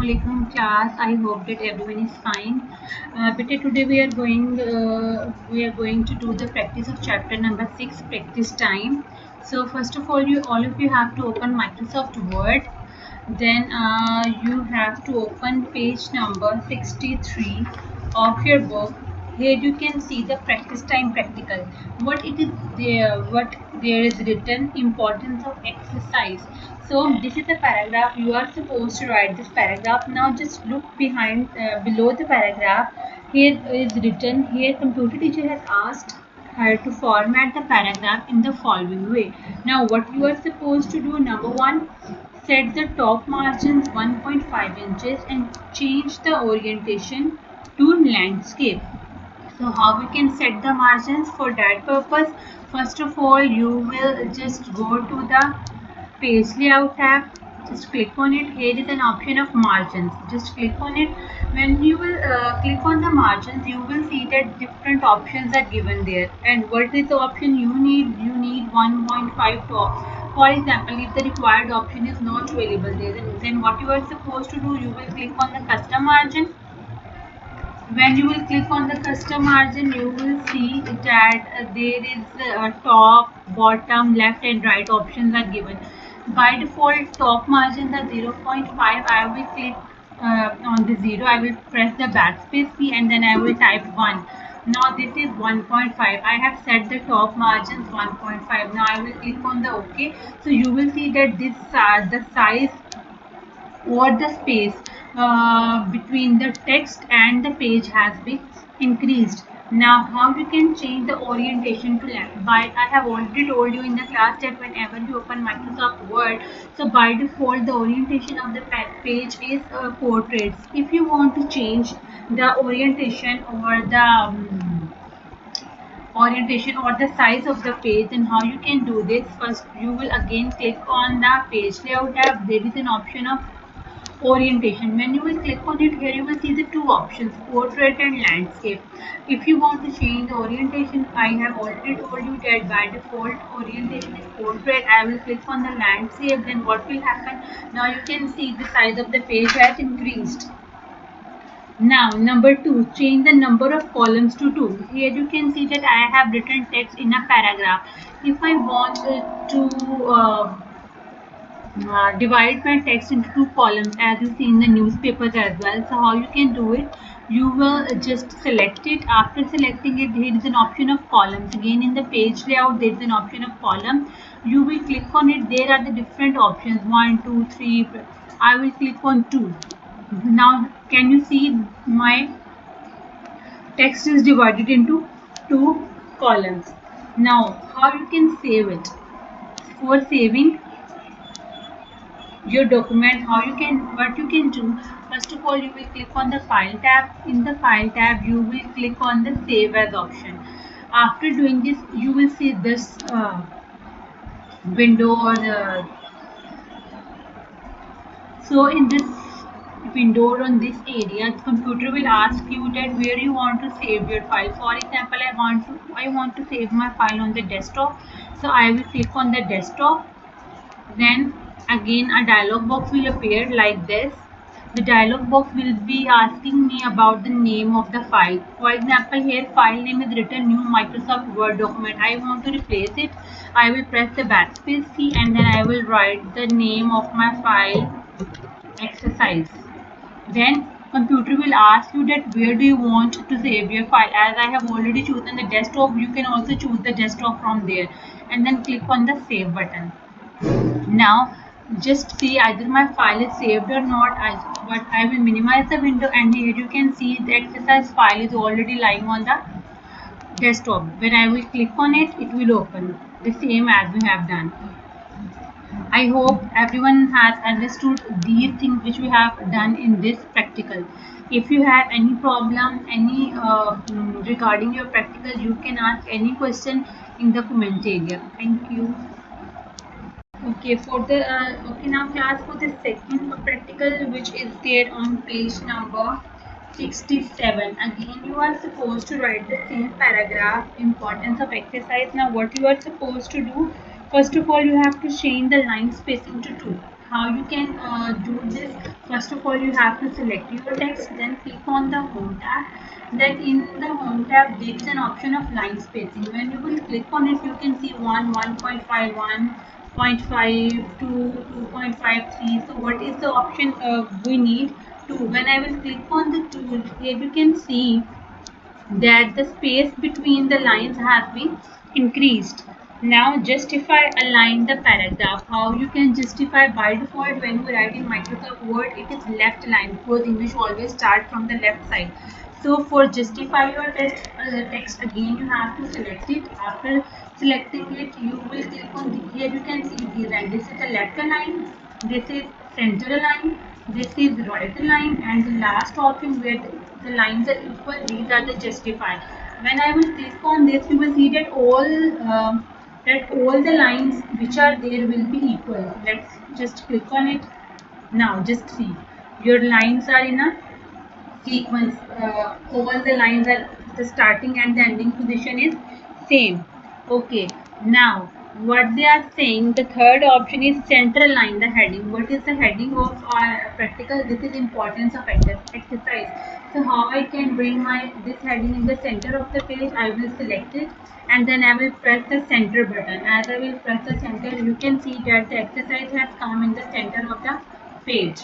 Assalamualaikum class. I hope that everyone is fine. Beta, today we are going to do the practice of chapter number 6, practice time. So first of all, you all of you have to open Microsoft Word. Then you have to open page number 63 of your book. Here you can see the practice time practical. What it is there, what there is written, importance of exercise. So this is a paragraph. You are supposed to write this paragraph. Now just look below the paragraph. Here is written. Here computer teacher has asked her to format the paragraph in the following way. Now what you are supposed to do, number one, set the top margins 1.5 inches and change the orientation to landscape. So how we can set the margins? For that purpose, first of all, you will just go to the page layout tab. Just click on it. Here is an option of margins. Just click on it. When you will click on the margins, you will see that different options are given there. And what is the option you need? You need 1.5 top. For example, if the required option is not available there, then what you are supposed to do, you will click on the custom margin. When you will click on the custom margin, you will see that there is top, bottom, left and right options are given. By default, top margin the 0.5. I will click on the 0. I will press the backspace key and then I will type 1. Now this is 1.5. I have set the top margins 1.5. Now I will click on the OK. So you will see that this the size or the space between the text and the page has been increased. Now how you can change the orientation to left? By I have already told you in the class that whenever you open Microsoft Word, so by default the orientation of the page is portraits. If you want to change the orientation or the orientation or the size of the page, and how you can do this, first you will again click on the page layout tab. There is an option of orientation. When you will click on it, here you will see the two options, portrait and landscape. If you want to change the orientation, I have already told you that by default orientation is portrait. I will click on the landscape. Then what will happen? Now you can see the size of the page has increased. Now number 2, change the number of columns to 2. Here you can see that I have written text in a paragraph. If I want to divide my text into 2 columns, as you see in the newspapers as well. So how you can do it? You will just select it. After selecting it, there is an option of columns. Again in the page layout, there is an option of column. You will click on it. There are the different options, 1, 2, 3. I will click on 2. Now can you see my text is divided into 2 columns. Now how you can save it? For saving your document, what you can do, first of all you will click on the file tab. In the file tab you will click on the save as option. After doing this, you will see this window or the, so in this window or on this area, the computer will ask you that where you want to save your file. For example, I want to save my file on the desktop, so I will click on the desktop. Then again a dialog box will appear like this. The dialog box will be asking me about the name of the file. For example, here file name is written new Microsoft Word document. I want to replace it. I will press the backspace key and then I will write the name of my file, exercise. Then computer will ask you that where do you want to save your file. As I have already chosen the desktop, you can also choose the desktop from there and then click on the save button. Now just see either my file is saved or not. But I will minimize the window, and here you can see the exercise file is already lying on the desktop. When I will click on it, it will open the same as we have done. I hope everyone has understood these things which we have done in this practical. If you have any problem, regarding your practical, you can ask any question in the comment area. Thank you. Okay, okay, now class, for the second practical, which is there on page number 67. Again you are supposed to write the same paragraph, importance of exercise. Now what you are supposed to do, first of all you have to change the line spacing to 2. how you can do this. First of all, you have to select your text, then click on the home tab. Then in the home tab there is an option of line spacing. When you will click on it, you can see 1, 1.5, 1.5, 2, 2.53. So what is the option we need? 2. When I will click on the 2, here you can see that the space between the lines has been increased. Now justify align the paragraph. How you can justify? By default, when you write in Microsoft Word, it is left line because English always start from the left side. So for justify your text again, you have to select it. After selecting it, you will click on the, here you can see that this is the left line, this is center line, this is right line, and the last option where the lines are equal, these are the justify. When I will click on this, you will see that all the lines which are there will be equal. Let's just click on it. Now just see, your lines are in a sequence. All the lines are, the starting and the ending position is same. Okay, now what they are saying, the third option is central line, the heading. What is the heading of our practical? This is importance of exercise. So how I can bring my this heading in the center of the page? I will select it and then I will press the center button. As I will press the center, you can see that the exercise has come in the center of the page.